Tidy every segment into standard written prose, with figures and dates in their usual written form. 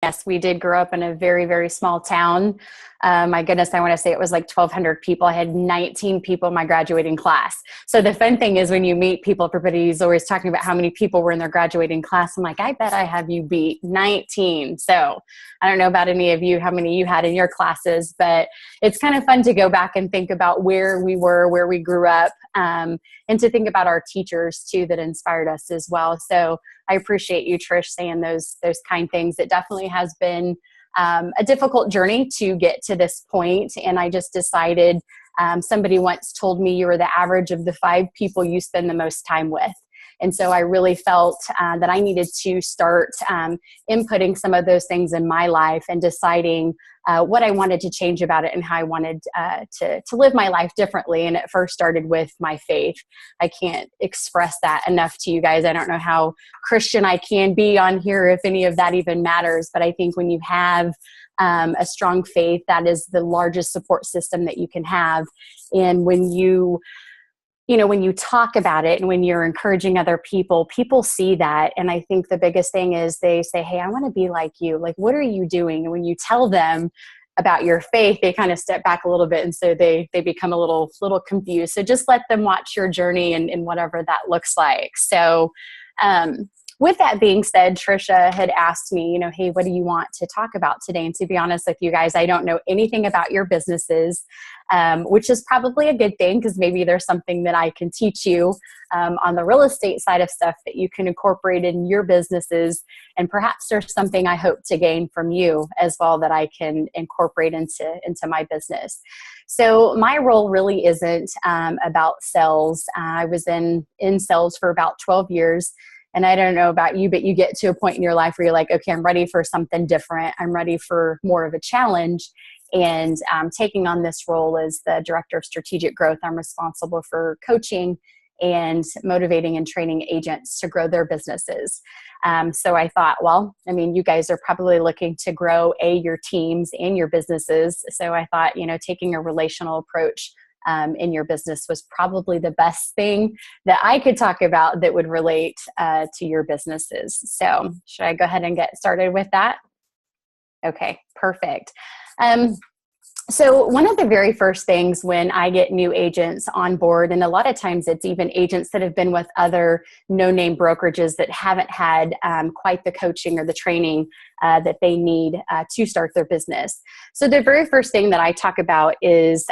Yes, we did grow up in a very, very small town. My goodness, I want to say it was like 1,200 people. I had 19 people in my graduating class. So the fun thing is when you meet people, everybody's always talking about how many people were in their graduating class. I'm like, I bet I have you beat 19. So I don't know about any of you, how many you had in your classes, but it's kind of fun to go back and think about where we were, where we grew up, and to think about our teachers too that inspired us as well. So I appreciate you, Trish, saying those kind things. It definitely has been a difficult journey to get to this point. And I just decided, somebody once told me you were the average of the 5 people you spend the most time with. And so I really felt that I needed to start inputting some of those things in my life and deciding what I wanted to change about it and how I wanted to live my life differently. And it first started with my faith. I can't express that enough to you guys. I don't know how Christian I can be on here, if any of that even matters. But I think when you have a strong faith, that is the largest support system that you can have. And when you talk about it and when you're encouraging other people, people see that. And I think the biggest thing is they say, hey, I want to be like you. Like, what are you doing? And when you tell them about your faith, they kind of step back a little bit. And so they become a little confused. So just let them watch your journey and whatever that looks like. So, with that being said, Trisha had asked me, hey, what do you want to talk about today? And to be honest with you guys, I don't know anything about your businesses, which is probably a good thing because maybe there's something that I can teach you on the real estate side of stuff that you can incorporate in your businesses. And perhaps there's something I hope to gain from you as well that I can incorporate into my business. So my role really isn't about sales. I was in sales for about 12 years. And I don't know about you, but you get to a point in your life where you're like, okay, I'm ready for something different. I'm ready for more of a challenge. And taking on this role as the Director of Strategic Growth, I'm responsible for coaching and motivating and training agents to grow their businesses. So I thought, you guys are probably looking to grow your teams and your businesses. So I thought, taking a relational approach in your business was probably the best thing that I could talk about that would relate to your businesses. So should I go ahead and get started with that? Okay, perfect. So one of the very first things when I get new agents on board, and a lot of times it's even agents that have been with other no-name brokerages that haven't had quite the coaching or the training that they need to start their business. So the very first thing that I talk about is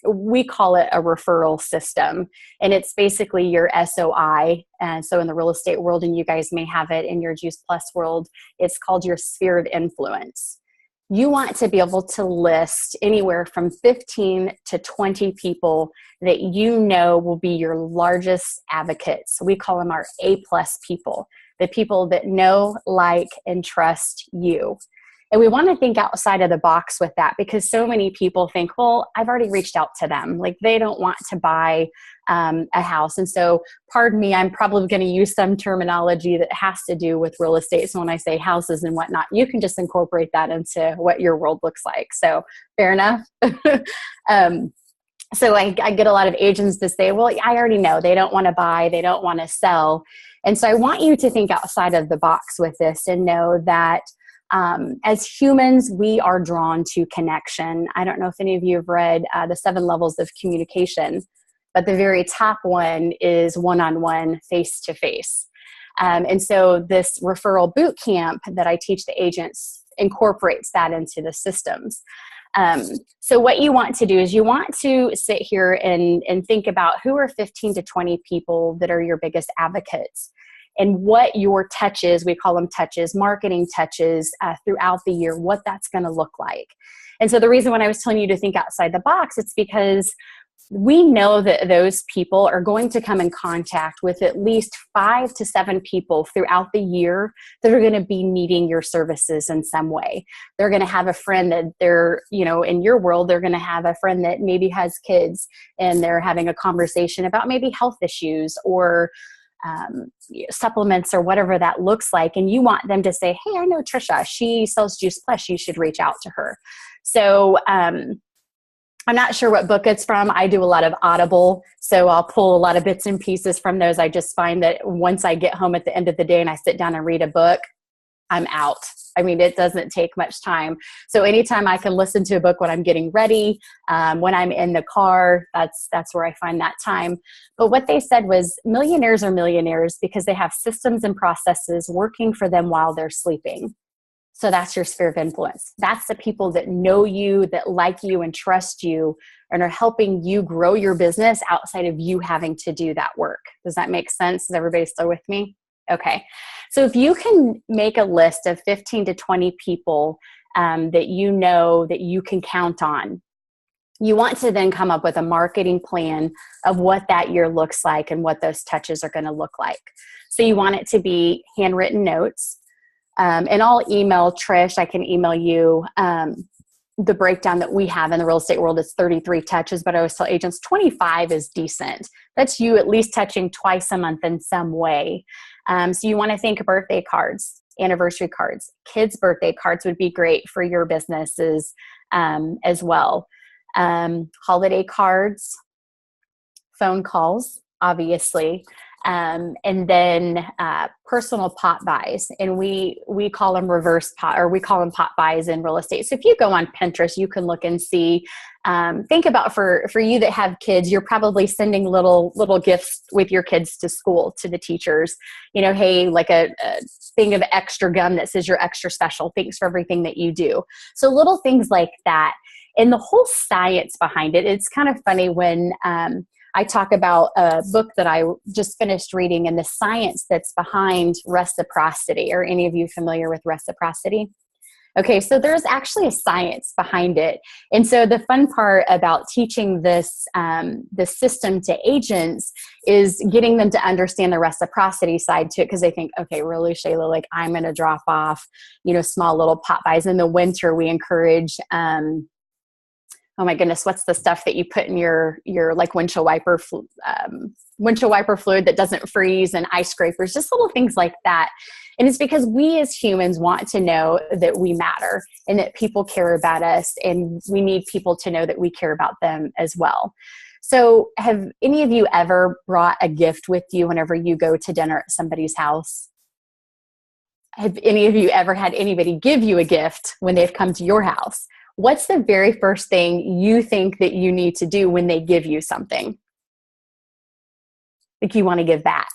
we call it a referral system, and it's basically your SOI. And so in the real estate world, and you guys may have it in your Juice Plus world, it's called your sphere of influence. You want to be able to list anywhere from 15 to 20 people that you know will be your largest advocates. We call them our A+ people, the people that know, like, and trust you. And we want to think outside of the box with that because so many people think, well, I've already reached out to them. Like they don't want to buy a house. And so, pardon me, I'm probably going to use some terminology that has to do with real estate. So when I say houses and whatnot, you can just incorporate that into what your world looks like. So fair enough. So I get a lot of agents to say, well, I already know they don't want to buy, they don't want to sell. And so I want you to think outside of the box with this and know that as humans, we are drawn to connection. I don't know if any of you have read the 7 levels of communication, but the very top one is one-on-one, face-to-face. And so this referral boot camp that I teach the agents incorporates that into the systems. So what you want to do is you want to sit here and think about who are 15 to 20 people that are your biggest advocates. And what your touches, we call them touches, marketing touches throughout the year, what that's going to look like. And so the reason when I was telling you to think outside the box, it's because we know that those people are going to come in contact with at least 5 to 7 people throughout the year that are going to be needing your services in some way. They're going to have a friend that they're, in your world, they're going to have a friend that maybe has kids and they're having a conversation about maybe health issues or supplements or whatever that looks like. And you want them to say, hey, I know Trisha, she sells Juice Plus, you should reach out to her. So I'm not sure what book it's from. I do a lot of Audible, so I'll pull a lot of bits and pieces from those. I just find that once I get home at the end of the day and I sit down and read a book, I'm out. I mean, it doesn't take much time. So anytime I can listen to a book when I'm getting ready, when I'm in the car, that's where I find that time. But what they said was millionaires are millionaires because they have systems and processes working for them while they're sleeping. So that's your sphere of influence. That's the people that know you, that like you and trust you and are helping you grow your business outside of you having to do that work. Does that make sense? Is everybody still with me? Okay. So if you can make a list of 15 to 20 people that you know that you can count on, you want to then come up with a marketing plan of what that year looks like and what those touches are going to look like. So you want it to be handwritten notes. And I'll email Trish. I can email you the breakdown that we have in the real estate world. Is 33 touches, but I always tell agents 25 is decent. That's you at least touching twice a month in some way. So you want to think birthday cards, anniversary cards, kids' birthday cards would be great for your businesses as well. Holiday cards, phone calls, obviously. And then personal pot buys, and we call them reverse pot, or we call them pot buys in real estate. So if you go on Pinterest, you can look and see. Think about for you that have kids, you're probably sending little gifts with your kids to school, to the teachers. You know, hey, like a thing of extra gum that says you're extra special. Thanks for everything that you do. So little things like that, and the whole science behind it. It's kind of funny when I talk about a book that I just finished reading and the science that's behind reciprocity. Are any of you familiar with reciprocity? Okay, so there's actually a science behind it. And so the fun part about teaching this system to agents is getting them to understand the reciprocity side to it, because they think, okay, really, Shayla, like I'm going to drop off, small little pot buys. In the winter, we encourage oh my goodness, what's the stuff that you put in your like windshield wiper fluid that doesn't freeze, and ice scrapers, just little things like that. And it's because we as humans want to know that we matter and that people care about us, and we need people to know that we care about them as well. So have any of you ever brought a gift with you whenever you go to dinner at somebody's house? Have any of you ever had anybody give you a gift when they've come to your house? What's the very first thing you think that you need to do when they give you something? Like you want to give back.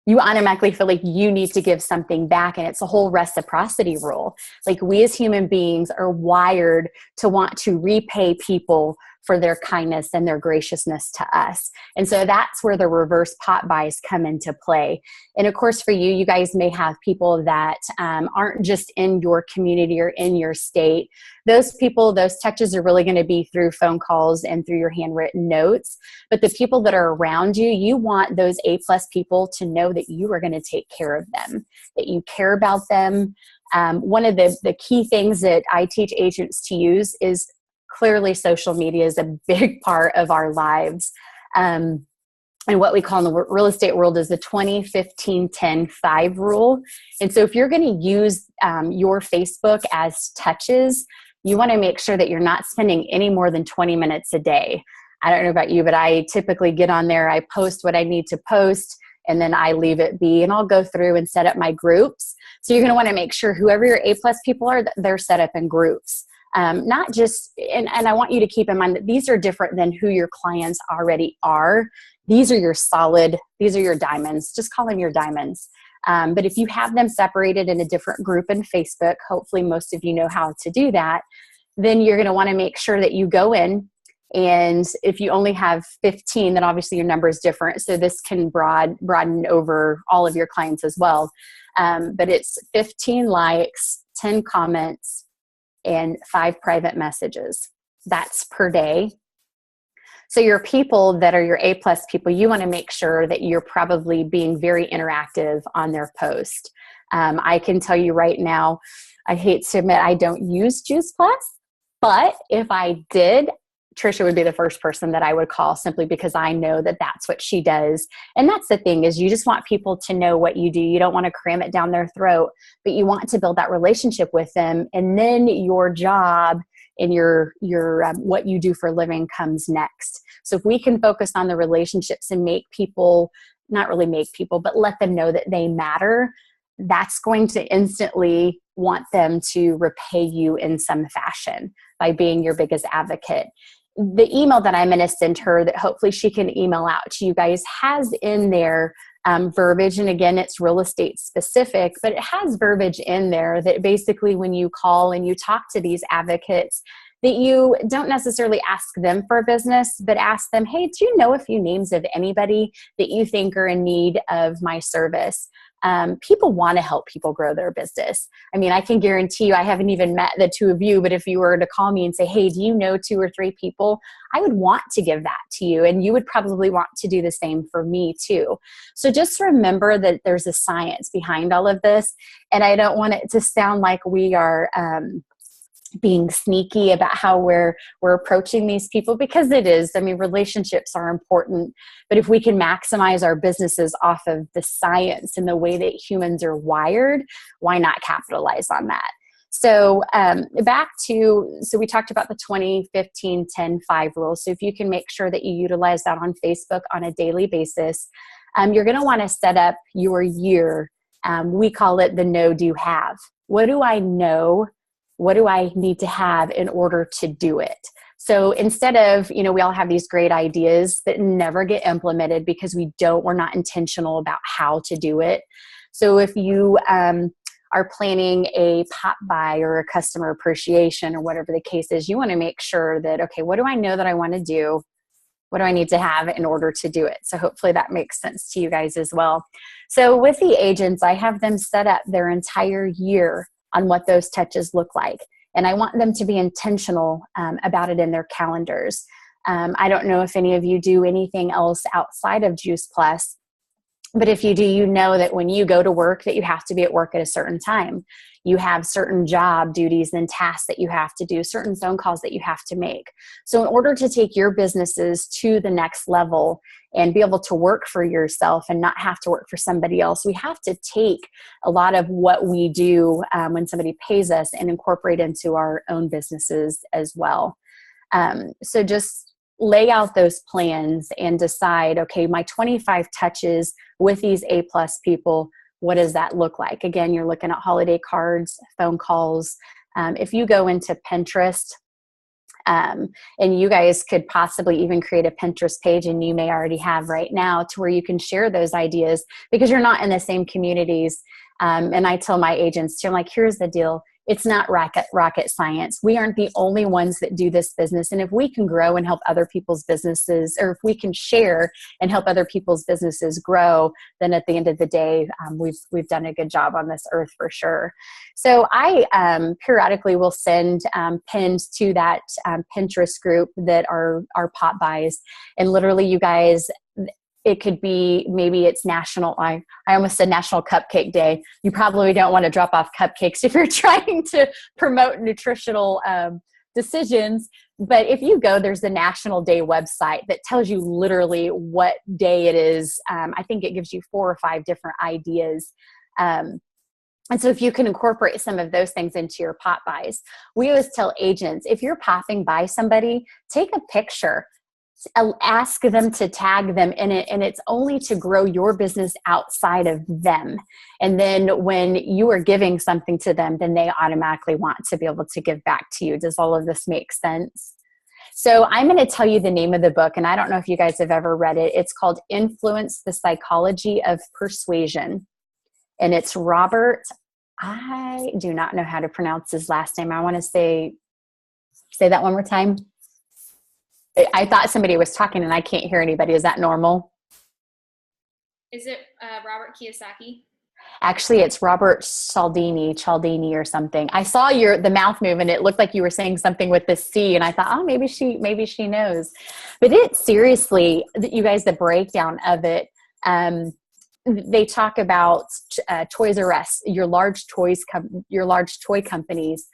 You automatically feel like you need to give something back. And it's a whole reciprocity rule. Like we as human beings are wired to want to repay people for their kindness and their graciousness to us. And so that's where the reverse pot buys come into play. And of course, for you guys may have people that aren't just in your community or in your state. Those people, those touches are really going to be through phone calls and through your handwritten notes. But the people that are around you, you want those A+ people to know that you are going to take care of them, that you care about them. One of the key things that I teach agents to use is clearly social media is a big part of our lives. And what we call in the real estate world is the 20-15-10-5 rule. And so if you're going to use your Facebook as touches, you want to make sure that you're not spending any more than 20 minutes a day. I don't know about you, but I typically get on there, I post what I need to post, and then I leave it be, and I'll go through and set up my groups. So you're going to want to make sure whoever your A+ people are, they're set up in groups. Not just, and I want you to keep in mind that these are different than who your clients already are. These are your solid, these are your diamonds. Just call them your diamonds. But if you have them separated in a different group in Facebook, hopefully most of you know how to do that, then you're going to want to make sure that you go in. And if you only have 15, then obviously your number is different. So this can broaden over all of your clients as well. But it's 15 likes, 10 comments, and 5 private messages. That's per day. So your people that are your A+ people, you want to make sure that you're probably being very interactive on their post. I can tell you right now, I hate to admit I don't use Juice Plus, but if I did, Trisha would be the first person that I would call, simply because I know that that's what she does. And that's the thing, is you just want people to know what you do. You don't want to cram it down their throat, but you want to build that relationship with them. And then your job and your what you do for a living comes next. So if we can focus on the relationships and make people, not really make people, but let them know that they matter, that's going to instantly want them to repay you in some fashion by being your biggest advocate. The email that I'm going to send her that hopefully she can email out to you guys has in there verbiage. And again, it's real estate specific, but it has verbiage in there that basically when you call and you talk to these advocates, that you don't necessarily ask them for a business, but ask them, hey, do you know a few names of anybody that you think are in need of my service? People want to help people grow their business. I mean, I can guarantee you, I haven't even met the two of you, but if you were to call me and say, hey, do you know 2 or 3 people? I would want to give that to you. And you would probably want to do the same for me too. So just remember that there's a science behind all of this. And I don't want it to sound like we are, being sneaky about how we're approaching these people, because it is. I mean, relationships are important, but if we can maximize our businesses off of the science and the way that humans are wired, why not capitalize on that? So so we talked about the 20-15-10-5 rule. So if you can make sure that you utilize that on Facebook on a daily basis, you're going to want to set up your year. We call it the know, do, have. What do I know? What do I need to have in order to do it? So instead of, we all have these great ideas that never get implemented because we're not intentional about how to do it. So if you are planning a pop buy or a customer appreciation or whatever the case is, you want to make sure that, okay, what do I know that I want to do? What do I need to have in order to do it? So hopefully that makes sense to you guys as well. So with the agents, I have them set up their entire year on what those touches look like. And I want them to be intentional about it in their calendars. I don't know if any of you do anything else outside of Juice Plus, but if you do, you know that when you go to work that you have to be at work at a certain time. You have certain job duties and tasks that you have to do, certain phone calls that you have to make. So in order to take your businesses to the next level and be able to work for yourself and not have to work for somebody else, we have to take a lot of what we do when somebody pays us and incorporate into our own businesses as well. So just lay out those plans and decide, okay, my 25 touches with these A+ people, what does that look like? Again, you're looking at holiday cards, phone calls. If you go into Pinterest, and you guys could possibly even create a Pinterest page, and you may already have right now, to where you can share those ideas because you're not in the same communities. And I tell my agents too, I'm like, here's the deal. It's not rocket science. We aren't the only ones that do this business. And if we can grow and help other people's businesses, or if we can share and help other people's businesses grow, then at the end of the day, we've done a good job on this earth for sure. So I periodically will send pins to that Pinterest group that are pop buys. And literally, you guys, it could be, maybe it's I almost said National Cupcake Day. You probably don't want to drop off cupcakes if you're trying to promote nutritional decisions. But if you go, there's the National Day website that tells you literally what day it is. I think it gives you 4 or 5 different ideas. And so if you can incorporate some of those things into your pop buys, we always tell agents, if you're popping by somebody, take a picture. Ask them to tag them in it, and it's only to grow your business outside of them. And then when you are giving something to them, then they automatically want to be able to give back to you. Does all of this make sense? So I'm going to tell you the name of the book, and I don't know if you guys have ever read it. It's called Influence: The Psychology of Persuasion. And it's Robert, I do not know how to pronounce his last name. I want to say that one more time. I thought somebody was talking and I can't hear anybody. Is that normal? Is it Robert Kiyosaki? Actually, it's Robert Cialdini or something. I saw the mouth move and it looked like you were saying something with the C, and I thought, oh, maybe she knows. But it seriously, you guys, the breakdown of it, they talk about Toys R Us, your large toy companies.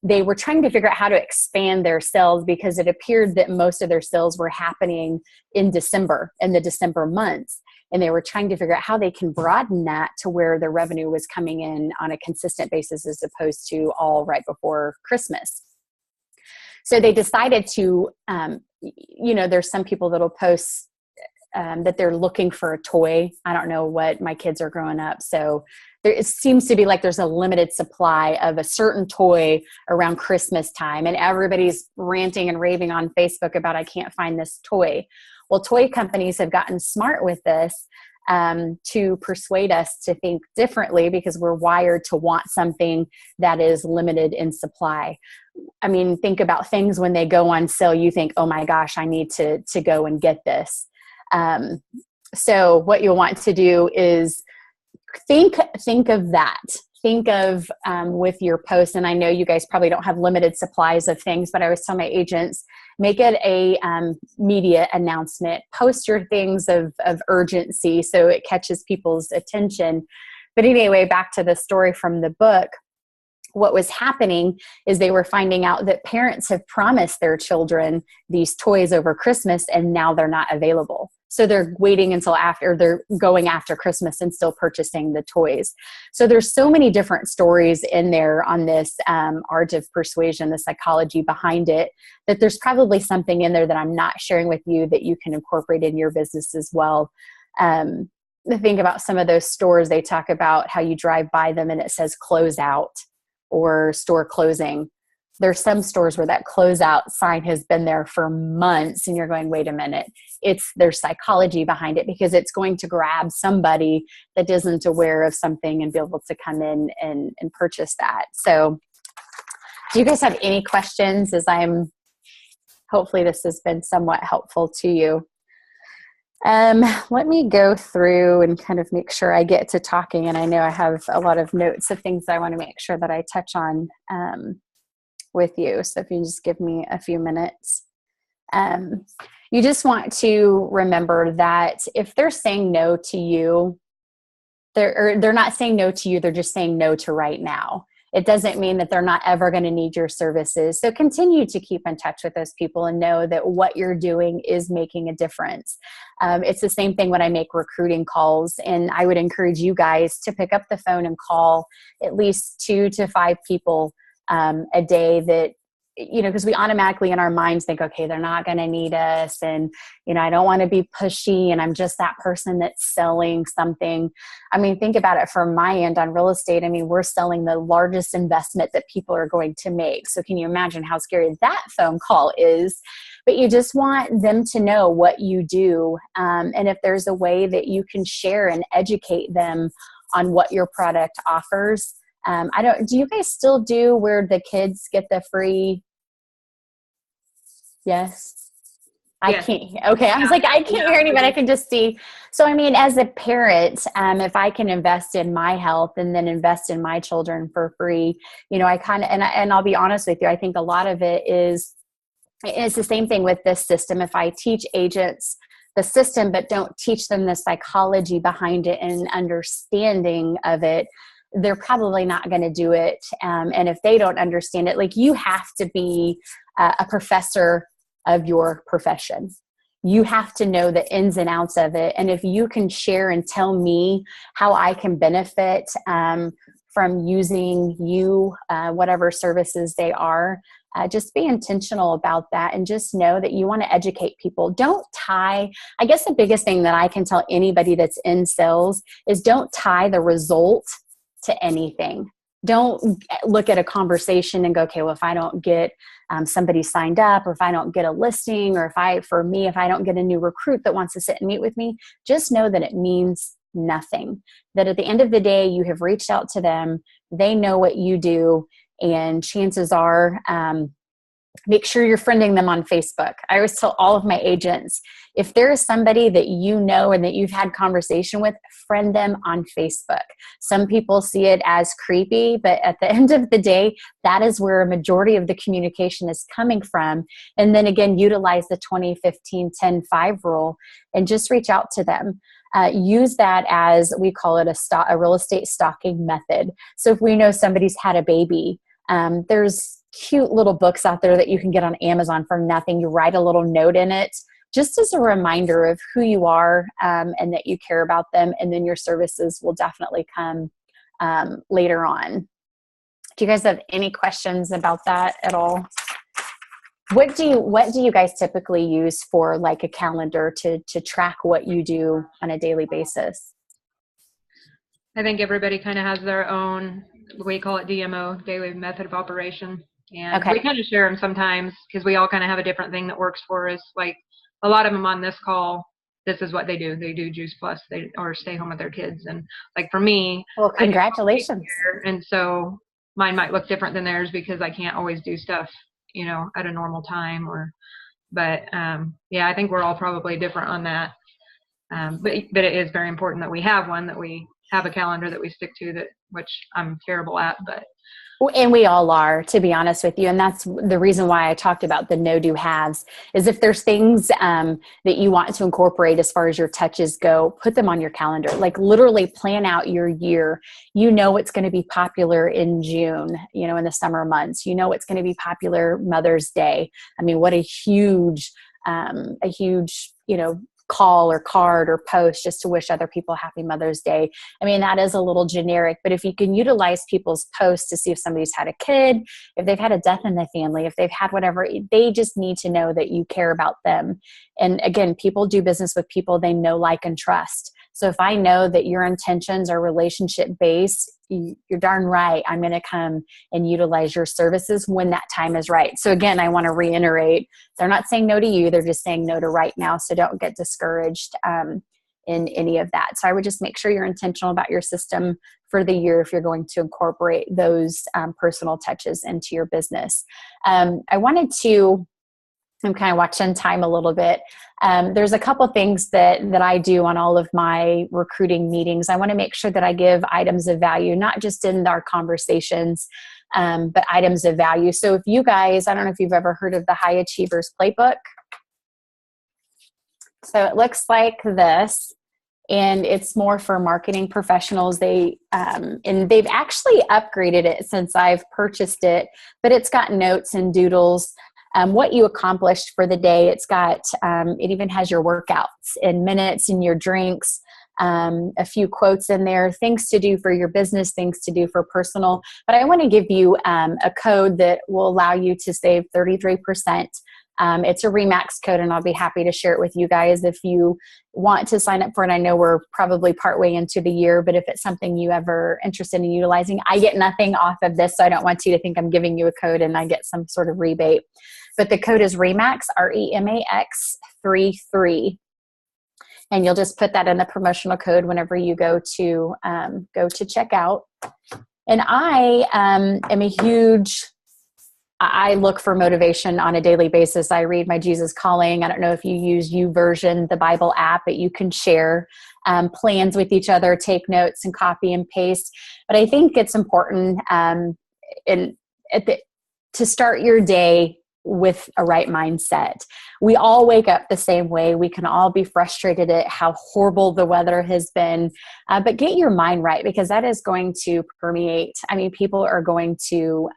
They were trying to figure out how to expand their sales because it appeared that most of their sales were happening in the December months. And they were trying to figure out how they can broaden that to where the revenue was coming in on a consistent basis as opposed to all right before Christmas. So they decided to, there's some people that'll post that they're looking for a toy. I don't know what my kids are growing up. So it seems to be like there's a limited supply of a certain toy around Christmas time. And everybody's ranting and raving on Facebook about, I can't find this toy. Well, toy companies have gotten smart with this to persuade us to think differently, because we're wired to want something that is limited in supply. I mean, think about things when they go on sale, you think, oh my gosh, I need to go and get this. So what you'll want to do is think of that. Think of with your posts, and I know you guys probably don't have limited supplies of things, but I always tell my agents, make it a media announcement. Post your things of urgency so it catches people's attention. But anyway, back to the story from the book. What was happening is they were finding out that parents have promised their children these toys over Christmas, and now they're not available. So they're waiting until after, they're going after Christmas and still purchasing the toys. So there's so many different stories in there on this art of persuasion, the psychology behind it, that there's probably something in there that I'm not sharing with you that you can incorporate in your business as well. Think about some of those stores. They talk about how you drive by them and it says close out or store closing. There's some stores where that closeout sign has been there for months and you're going, wait a minute, there's psychology behind it, because it's going to grab somebody that isn't aware of something and be able to come in and purchase that. So do you guys have any questions? Hopefully this has been somewhat helpful to you. Let me go through and kind of make sure I get to talking. And I know I have a lot of notes of things I want to make sure that I touch on with you. So if you just give me a few minutes. You just want to remember that if they're saying no to you, they're not saying no to you, they're just saying no to right now. It doesn't mean that they're not ever going to need your services. So continue to keep in touch with those people and know that what you're doing is making a difference. It's the same thing when I make recruiting calls, and I would encourage you guys to pick up the phone and call at least 2 to 5 people a day that, because we automatically in our minds think, okay, they're not going to need us. And, I don't want to be pushy and I'm just that person that's selling something. I mean, think about it from my end on real estate. I mean, we're selling the largest investment that people are going to make. So can you imagine how scary that phone call is? But you just want them to know what you do. And if there's a way that you can share and educate them on what your product offers. Do you guys still do where the kids get the free? Yes. I can't. Okay. I was like, I can't hear anybody. I can just see. So, I mean, as a parent, if I can invest in my health and then invest in my children for free, I kind of, and I'll be honest with you, I think a lot of it's the same thing with this system. If I teach agents the system, but don't teach them the psychology behind it and understanding of it, they're probably not going to do it. And if they don't understand it, like, you have to be a professor of your profession. You have to know the ins and outs of it. And if you can share and tell me how I can benefit from using you, whatever services they are, just be intentional about that, and just know that you want to educate people. Don't tie, I guess the biggest thing that I can tell anybody that's in sales is don't tie the result to anything. Don't look at a conversation and go, okay, well, if I don't get somebody signed up, or if I don't get a listing, or if I don't get a new recruit that wants to sit and meet with me, just know that it means nothing. That at the end of the day, you have reached out to them. They know what you do. And chances are, make sure you're friending them on Facebook. I always tell all of my agents, if there is somebody that you know and that you've had conversation with, friend them on Facebook. Some people see it as creepy, but at the end of the day, that is where a majority of the communication is coming from. And then again, utilize the 20-15-10-5 rule and just reach out to them. Use that as, we call it a real estate stalking method. So if we know somebody's had a baby, there's cute little books out there that you can get on Amazon for nothing. You write a little note in it just as a reminder of who you are, and that you care about them. And then your services will definitely come later on. Do you guys have any questions about that at all? What do you guys typically use for like a calendar to track what you do on a daily basis? I think everybody kind of has their own, we call it DMO, daily method of operation. And Okay. we kind of share them sometimes because we all kind of have a different thing that works for us. Like a lot of them on this call, this is what they do. They do Juice Plus, or stay home with their kids. And like for me, Well, I do congratulations. daycare, and so mine might look different than theirs because I can't always do stuff, at a normal time. But yeah, I think we're all probably different on that. But it is very important that we have one, that we have a calendar that we stick to, which I'm terrible at, but And we all are, to be honest with you. And that's the reason why I talked about the no do haves, is if there's things that you want to incorporate as far as your touches go, put them on your calendar. Like literally plan out your year. You know what's going to be popular in June, in the summer months. You know what's going to be popular Mother's Day. I mean, what a huge, call or card or post just to wish other people happy Mother's Day. I mean, that is a little generic, but if you can utilize people's posts to see if somebody's had a kid, if they've had a death in the family, if they've had whatever, they just need to know that you care about them. And again, people do business with people they know, like, and trust. So if I know that your intentions are relationship based, you're darn right, I'm going to come and utilize your services when that time is right. So again, I want to reiterate, they're not saying no to you. They're just saying no to right now. So don't get discouraged in any of that. So I would just make sure you're intentional about your system for the year if you're going to incorporate those personal touches into your business. I'm kind of watching time a little bit. There's a couple things that I do on all of my recruiting meetings. I want to make sure that I give items of value, not just in our conversations, but items of value. So if you guys, I don't know if you've ever heard of the High Achievers Playbook. So it looks like this, and it's more for marketing professionals. They've actually upgraded it since I've purchased it, but it's got notes and doodles. What you accomplished for the day. It's got, it even has your workouts in minutes and your drinks, a few quotes in there, things to do for your business, things to do for personal. But I want to give you a code that will allow you to save 33%. It's a Remax code, and I'll be happy to share it with you guys if you want to sign up for it. I know we're probably partway into the year, but if it's something you ever interested in utilizing, I get nothing off of this, so I don't want you to think I'm giving you a code and I get some sort of rebate. But the code is REMAX, REMAX 33. And you'll just put that in the promotional code whenever you go to checkout. And I look for motivation on a daily basis. I read my Jesus Calling. I don't know if you use YouVersion, the Bible app, but you can share plans with each other, take notes and copy and paste. But I think it's important to start your day with a right mindset. We all wake up the same way. We can all be frustrated at how horrible the weather has been, but get your mind right, because that is going to permeate. I mean, people are going to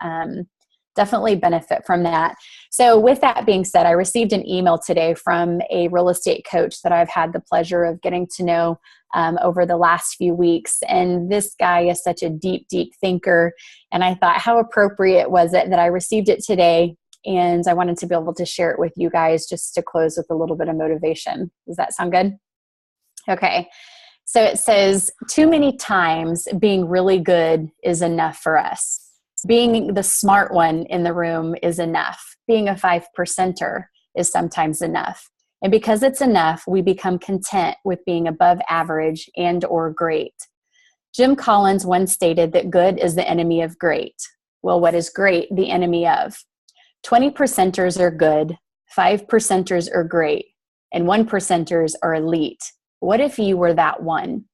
definitely benefit from that. So with that being said, I received an email today from a real estate coach that I've had the pleasure of getting to know over the last few weeks. And this guy is such a deep, deep thinker. And I thought, how appropriate was it that I received it today? And I wanted to be able to share it with you guys, just to close with a little bit of motivation. Does that sound good? Okay. So it says, too many times being really good is enough for us. Being the smart one in the room is enough. Being a 5%er is sometimes enough. And because it's enough, we become content with being above average and or great. Jim Collins once stated that good is the enemy of great. Well, what is great the enemy of? 20%ers are good, 5%ers are great, and 1%ers are elite. What if you were that one?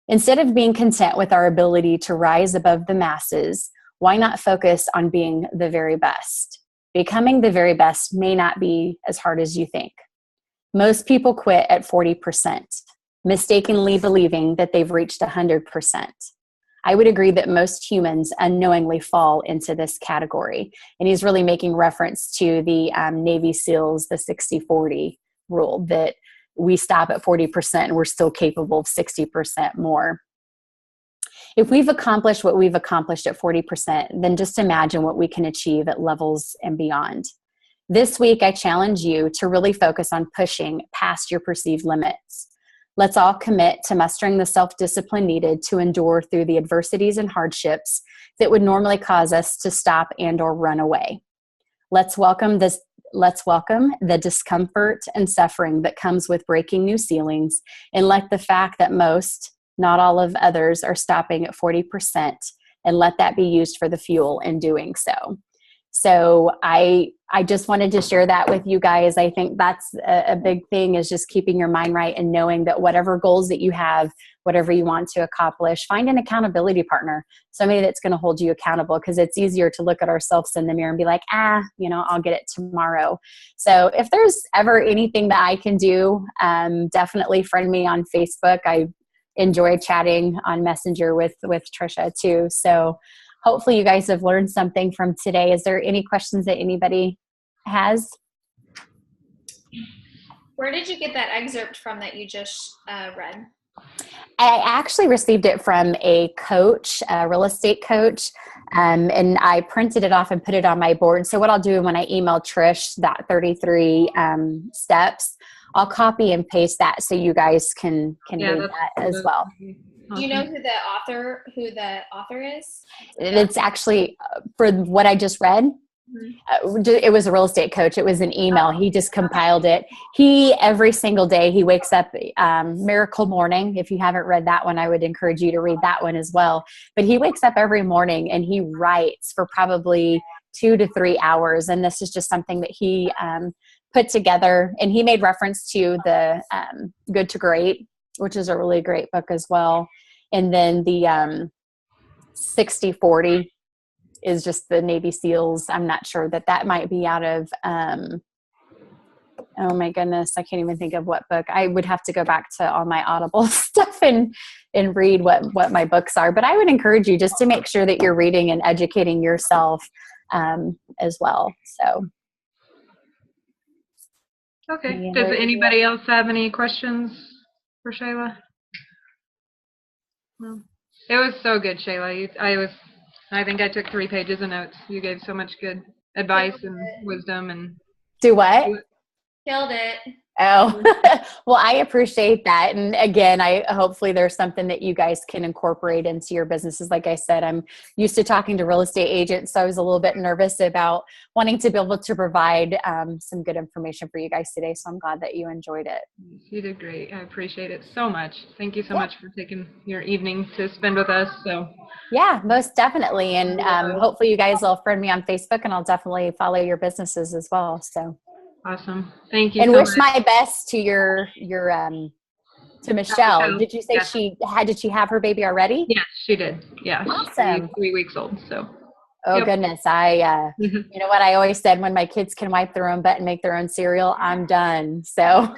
Instead of being content with our ability to rise above the masses, why not focus on being the very best? Becoming the very best may not be as hard as you think. Most people quit at 40%, mistakenly believing that they've reached 100%. I would agree that most humans unknowingly fall into this category. And he's really making reference to the Navy SEALs, the 60-40 rule, that we stop at 40% and we're still capable of 60% more. If we've accomplished what we've accomplished at 40%, then just imagine what we can achieve at levels and beyond. This week, I challenge you to really focus on pushing past your perceived limits. Let's all commit to mustering the self-discipline needed to endure through the adversities and hardships that would normally cause us to stop and or run away. Let's welcome the discomfort and suffering that comes with breaking new ceilings, and let the fact that most, not all of others, are stopping at 40%, and let that be used for the fuel in doing so. So I just wanted to share that with you guys. I think that's a big thing, is just keeping your mind right and knowing that whatever goals that you have, whatever you want to accomplish, find an accountability partner, somebody that's going to hold you accountable, because it's easier to look at ourselves in the mirror and be like, I'll get it tomorrow. So if there's ever anything that I can do, definitely friend me on Facebook. I enjoy chatting on Messenger with Trisha too. So hopefully you guys have learned something from today. Is there any questions that anybody has? Where did you get that excerpt from that you just read? I actually received it from a coach, a real estate coach, and I printed it off and put it on my board. So what I'll do when I email Trish that 33 steps, I'll copy and paste that so you guys can read that as well. Do you know who the author is? It's actually, for what I just read, it was a real estate coach. It was an email. He just compiled it. Every single day, he wakes up, Miracle Morning. If you haven't read that one, I would encourage you to read that one as well. But he wakes up every morning and he writes for probably 2 to 3 hours. And this is just something that he put together. And he made reference to the Good to Great, which is a really great book as well. And then the 60-40 is just the Navy SEALs. I'm not sure that might be out of, oh my goodness, I can't even think of what book. I would have to go back to all my Audible stuff and read what my books are. But I would encourage you just to make sure that you're reading and educating yourself as well. So. Okay. Does anybody else have any questions for Shayla? No. It was so good, Shayla. I think I took 3 pages of notes. You gave so much good advice and wisdom. And do what? Killed it. Oh, well, I appreciate that. And again, hopefully there's something that you guys can incorporate into your businesses. Like I said, I'm used to talking to real estate agents, so I was a little bit nervous about wanting to be able to provide some good information for you guys today. So I'm glad that you enjoyed it. You did great. I appreciate it so much. Thank you so much for taking your evening to spend with us. So yeah, most definitely. And hopefully you guys will friend me on Facebook, and I'll definitely follow your businesses as well. So. Awesome. Thank you. And so wish much. my best to to Michelle. Did you say did she have her baby already? Yes, she did. Yeah. Awesome. She's 3 weeks old. So. Oh, goodness. You know what I always said, when my kids can wipe their own butt and make their own cereal, I'm done. So,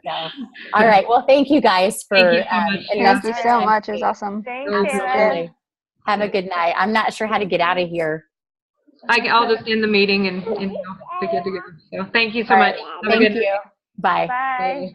no. All right. Well, thank you guys for, thank you so much. It was awesome. Absolutely. Have a good night. I'm not sure how to get out of here. I'll just end the meeting and be good to go. So thank you so much. Thank you. Bye. Bye.